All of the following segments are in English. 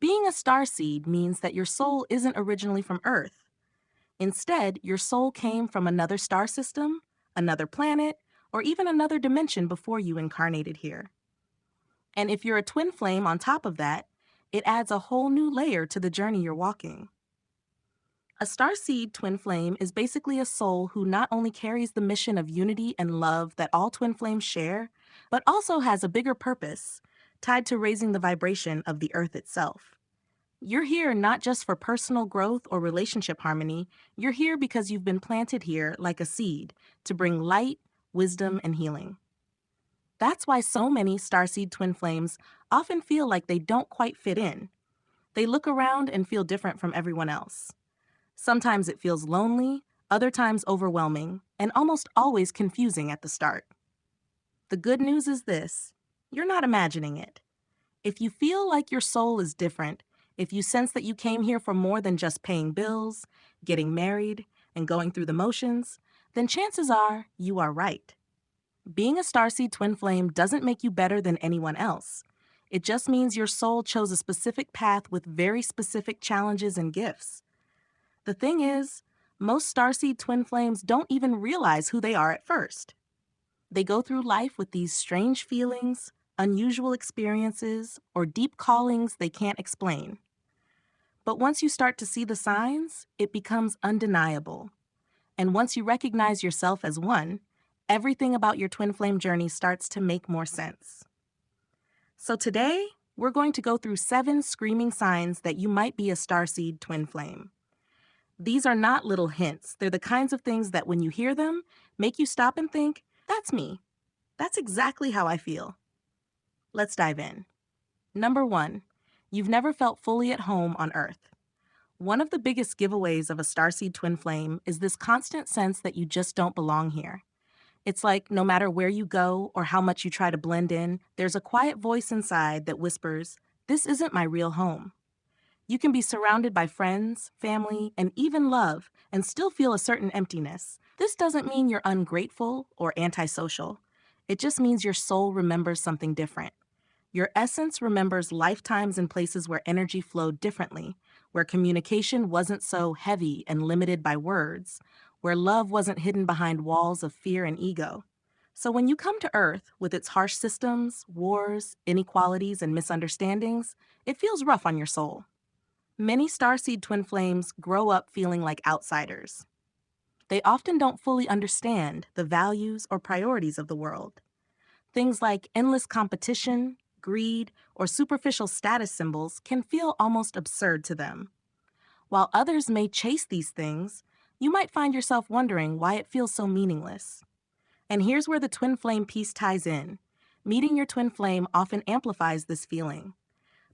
Being a starseed means that your soul isn't originally from Earth. Instead, your soul came from another star system, another planet, or even another dimension before you incarnated here. And if you're a twin flame on top of that, it adds a whole new layer to the journey you're walking. A starseed twin flame is basically a soul who not only carries the mission of unity and love that all twin flames share, but also has a bigger purpose tied to raising the vibration of the Earth itself. You're here not just for personal growth or relationship harmony, you're here because you've been planted here like a seed to bring light, wisdom, and healing. That's why so many starseed twin flames often feel like they don't quite fit in. They look around and feel different from everyone else. Sometimes it feels lonely, other times overwhelming, and almost always confusing at the start. The good news is this: you're not imagining it. If you feel like your soul is different, if you sense that you came here for more than just paying bills, getting married, and going through the motions, then chances are you are right. Being a starseed twin flame doesn't make you better than anyone else. It just means your soul chose a specific path with very specific challenges and gifts. The thing is, most starseed twin flames don't even realize who they are at first. They go through life with these strange feelings, unusual experiences, or deep callings they can't explain. But once you start to see the signs, it becomes undeniable. And once you recognize yourself as one, everything about your twin flame journey starts to make more sense. So today, we're going to go through 7 screaming signs that you might be a starseed twin flame. These are not little hints. They're the kinds of things that when you hear them, make you stop and think, that's me. That's exactly how I feel. Let's dive in. Number 1, you've never felt fully at home on Earth. One of the biggest giveaways of a starseed twin flame is this constant sense that you just don't belong here. It's like no matter where you go or how much you try to blend in, there's a quiet voice inside that whispers, "This isn't my real home." You can be surrounded by friends, family, and even love and still feel a certain emptiness. This doesn't mean you're ungrateful or antisocial. It just means your soul remembers something different. Your essence remembers lifetimes and places where energy flowed differently, where communication wasn't so heavy and limited by words, where love wasn't hidden behind walls of fear and ego. So when you come to Earth with its harsh systems, wars, inequalities, and misunderstandings, it feels rough on your soul. Many starseed twin flames grow up feeling like outsiders. They often don't fully understand the values or priorities of the world. Things like endless competition, greed, or superficial status symbols can feel almost absurd to them. While others may chase these things, you might find yourself wondering why it feels so meaningless. And here's where the twin flame piece ties in. Meeting your twin flame often amplifies this feeling.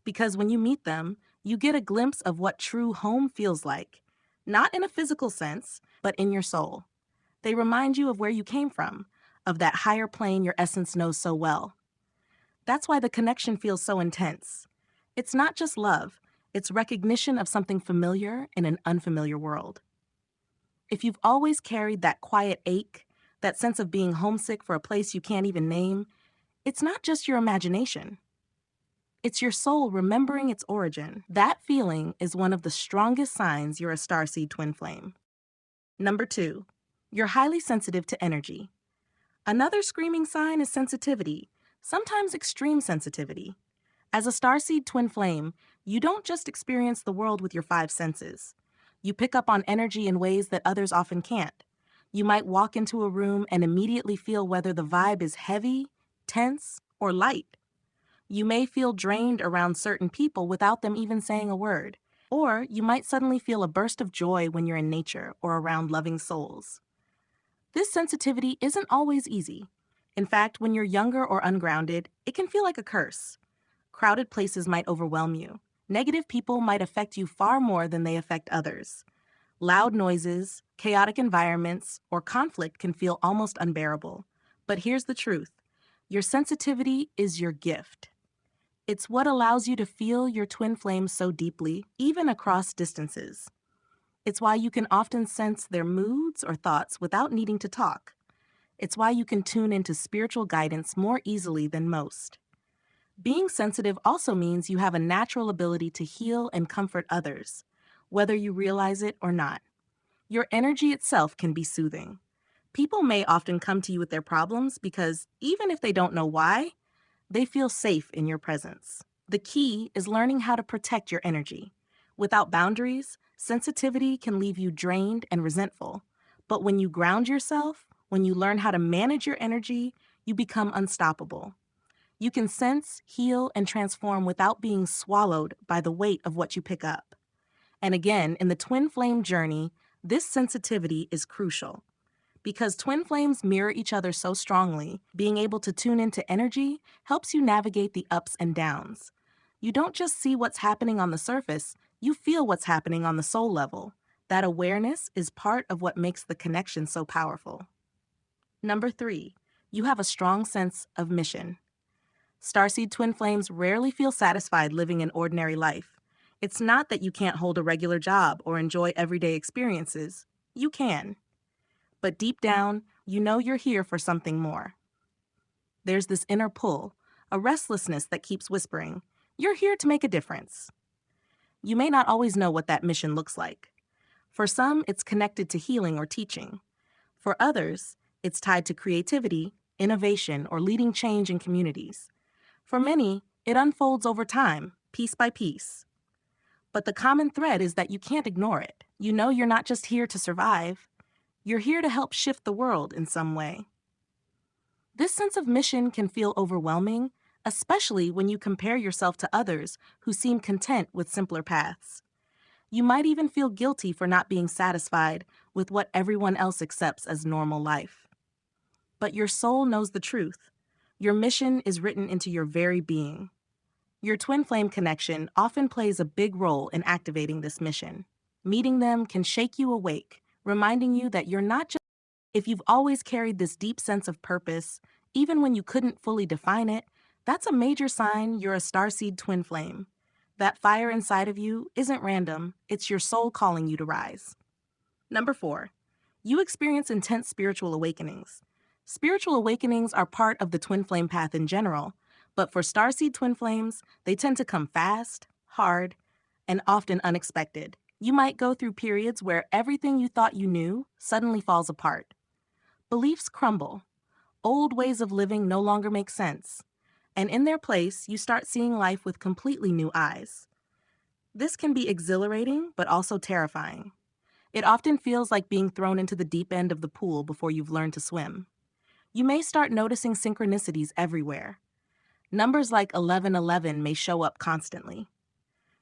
Because when you meet them, you get a glimpse of what true home feels like, not in a physical sense, but in your soul. They remind you of where you came from, of that higher plane your essence knows so well. That's why the connection feels so intense. It's not just love, it's recognition of something familiar in an unfamiliar world. If you've always carried that quiet ache, that sense of being homesick for a place you can't even name, it's not just your imagination. It's your soul remembering its origin. That feeling is one of the strongest signs you're a starseed twin flame. Number 2, you're highly sensitive to energy. Another screaming sign is sensitivity, sometimes extreme sensitivity. As a starseed twin flame, you don't just experience the world with your 5 senses. You pick up on energy in ways that others often can't. You might walk into a room and immediately feel whether the vibe is heavy, tense, or light. You may feel drained around certain people without them even saying a word. Or you might suddenly feel a burst of joy when you're in nature or around loving souls. This sensitivity isn't always easy. In fact, when you're younger or ungrounded, it can feel like a curse. Crowded places might overwhelm you. Negative people might affect you far more than they affect others. Loud noises, chaotic environments, or conflict can feel almost unbearable. But here's the truth. Your sensitivity is your gift. It's what allows you to feel your twin flame so deeply, even across distances. It's why you can often sense their moods or thoughts without needing to talk. It's why you can tune into spiritual guidance more easily than most. Being sensitive also means you have a natural ability to heal and comfort others, whether you realize it or not. Your energy itself can be soothing. People may often come to you with their problems because, even if they don't know why, they feel safe in your presence. The key is learning how to protect your energy. Without boundaries, sensitivity can leave you drained and resentful. But when you ground yourself, when you learn how to manage your energy, you become unstoppable. You can sense, heal, and transform without being swallowed by the weight of what you pick up. And again, in the twin flame journey, this sensitivity is crucial. Because twin flames mirror each other so strongly, being able to tune into energy helps you navigate the ups and downs. You don't just see what's happening on the surface, you feel what's happening on the soul level. That awareness is part of what makes the connection so powerful. Number 3, you have a strong sense of mission. Starseed twin flames rarely feel satisfied living an ordinary life. It's not that you can't hold a regular job or enjoy everyday experiences. You can. But deep down, you know you're here for something more. There's this inner pull, a restlessness that keeps whispering, "You're here to make a difference." You may not always know what that mission looks like. For some, it's connected to healing or teaching. For others, it's tied to creativity, innovation, or leading change in communities. For many, it unfolds over time, piece by piece. But the common thread is that you can't ignore it. You know you're not just here to survive. You're here to help shift the world in some way. This sense of mission can feel overwhelming, especially when you compare yourself to others who seem content with simpler paths. You might even feel guilty for not being satisfied with what everyone else accepts as normal life. But your soul knows the truth. Your mission is written into your very being. Your twin flame connection often plays a big role in activating this mission. Meeting them can shake you awake, reminding you that you're not just. If you've always carried this deep sense of purpose, even when you couldn't fully define it, that's a major sign you're a starseed twin flame. That fire inside of you isn't random, it's your soul calling you to rise. Number 4, you experience intense spiritual awakenings. Spiritual awakenings are part of the twin flame path in general, but for starseed twin flames, they tend to come fast, hard, and often unexpected. You might go through periods where everything you thought you knew suddenly falls apart. Beliefs crumble. Old ways of living no longer make sense. And in their place, you start seeing life with completely new eyes. This can be exhilarating, but also terrifying. It often feels like being thrown into the deep end of the pool before you've learned to swim. You may start noticing synchronicities everywhere. Numbers like 1111 may show up constantly.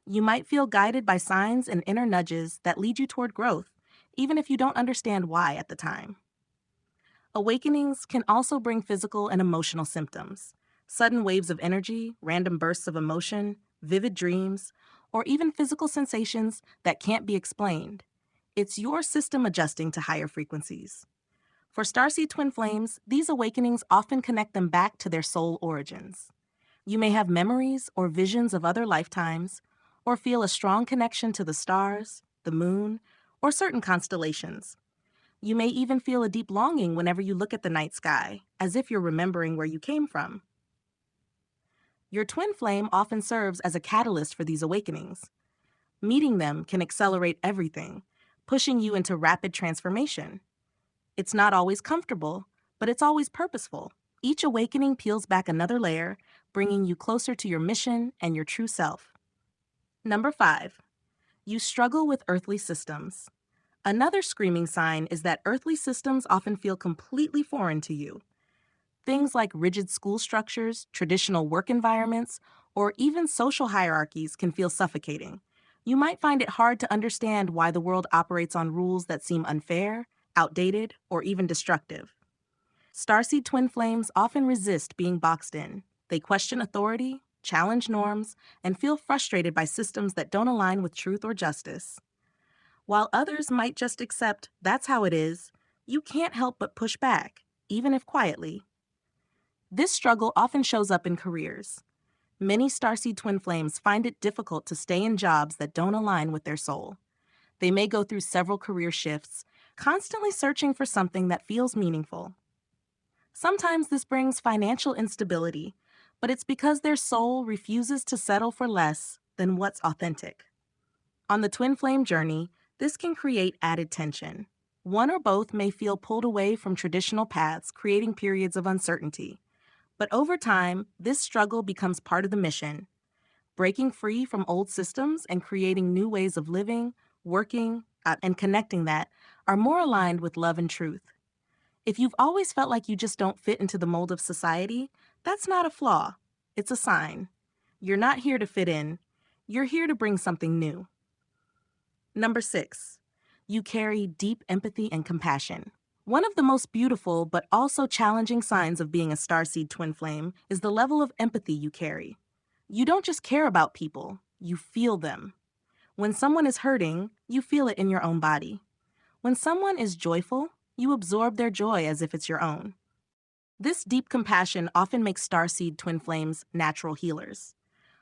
You might feel guided by signs and inner nudges that lead you toward growth, even if you don't understand why at the time. Awakenings can also bring physical and emotional symptoms. Sudden waves of energy, random bursts of emotion, vivid dreams, or even physical sensations that can't be explained. It's your system adjusting to higher frequencies. For starseed twin flames, these awakenings often connect them back to their soul origins. You may have memories or visions of other lifetimes, or feel a strong connection to the stars, the moon, or certain constellations. You may even feel a deep longing whenever you look at the night sky, as if you're remembering where you came from. Your twin flame often serves as a catalyst for these awakenings. Meeting them can accelerate everything, pushing you into rapid transformation. It's not always comfortable, but it's always purposeful. Each awakening peels back another layer, bringing you closer to your mission and your true self. Number 5, you struggle with earthly systems. Another screaming sign is that earthly systems often feel completely foreign to you. Things like rigid school structures, traditional work environments, or even social hierarchies can feel suffocating. You might find it hard to understand why the world operates on rules that seem unfair, outdated, or even destructive. Starseed twin flames often resist being boxed in. They question authority, challenge norms, and feel frustrated by systems that don't align with truth or justice. While others might just accept that's how it is, you can't help but push back, even if quietly. This struggle often shows up in careers. Many starseed twin flames find it difficult to stay in jobs that don't align with their soul. They may go through several career shifts, constantly searching for something that feels meaningful. Sometimes this brings financial instability, but it's because their soul refuses to settle for less than what's authentic. On the twin flame journey, this can create added tension. One or both may feel pulled away from traditional paths, creating periods of uncertainty. But over time, this struggle becomes part of the mission, breaking free from old systems and creating new ways of living, working, and connecting that are more aligned with love and truth. If you've always felt like you just don't fit into the mold of society, that's not a flaw. It's a sign. You're not here to fit in. You're here to bring something new. Number 6, you carry deep empathy and compassion. One of the most beautiful but also challenging signs of being a starseed twin flame is the level of empathy you carry. You don't just care about people, you feel them. When someone is hurting, you feel it in your own body. When someone is joyful, you absorb their joy as if it's your own. This deep compassion often makes starseed twin flames natural healers.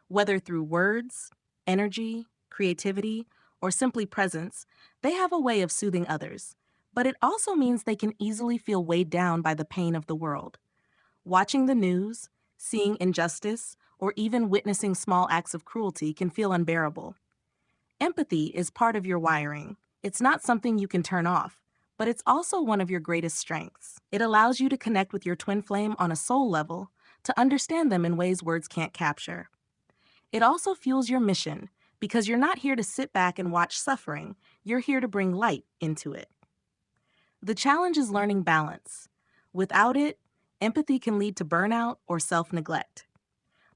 Whether through words, energy, creativity, or simply presence, they have a way of soothing others. But it also means they can easily feel weighed down by the pain of the world. Watching the news, seeing injustice, or even witnessing small acts of cruelty can feel unbearable. Empathy is part of your wiring. It's not something you can turn off, but it's also one of your greatest strengths. It allows you to connect with your twin flame on a soul level, to understand them in ways words can't capture. It also fuels your mission, because you're not here to sit back and watch suffering, you're here to bring light into it. The challenge is learning balance. Without it, empathy can lead to burnout or self-neglect.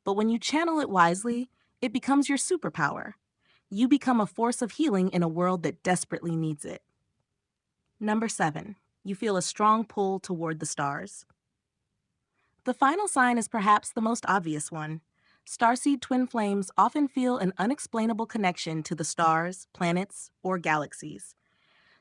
But when you channel it wisely, it becomes your superpower. You become a force of healing in a world that desperately needs it. Number 7, you feel a strong pull toward the stars. The final sign is perhaps the most obvious one. Starseed twin flames often feel an unexplainable connection to the stars, planets, or galaxies.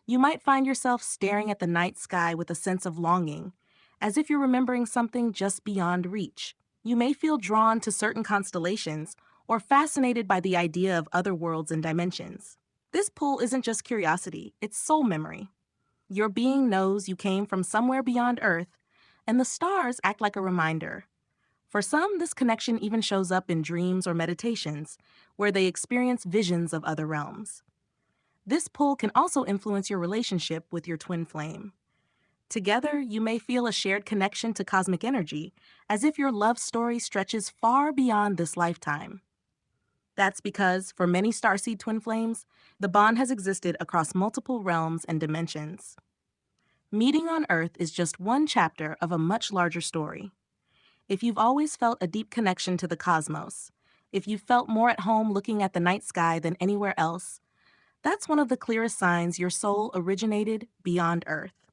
You might find yourself staring at the night sky with a sense of longing, as if you're remembering something just beyond reach. You may feel drawn to certain constellations or fascinated by the idea of other worlds and dimensions. This pull isn't just curiosity, it's soul memory. Your being knows you came from somewhere beyond Earth, and the stars act like a reminder. For some, this connection even shows up in dreams or meditations, where they experience visions of other realms. This pull can also influence your relationship with your twin flame. Together, you may feel a shared connection to cosmic energy, as if your love story stretches far beyond this lifetime. That's because, for many starseed twin flames, the bond has existed across multiple realms and dimensions. Meeting on Earth is just one chapter of a much larger story. If you've always felt a deep connection to the cosmos, if you've felt more at home looking at the night sky than anywhere else, that's one of the clearest signs your soul originated beyond Earth.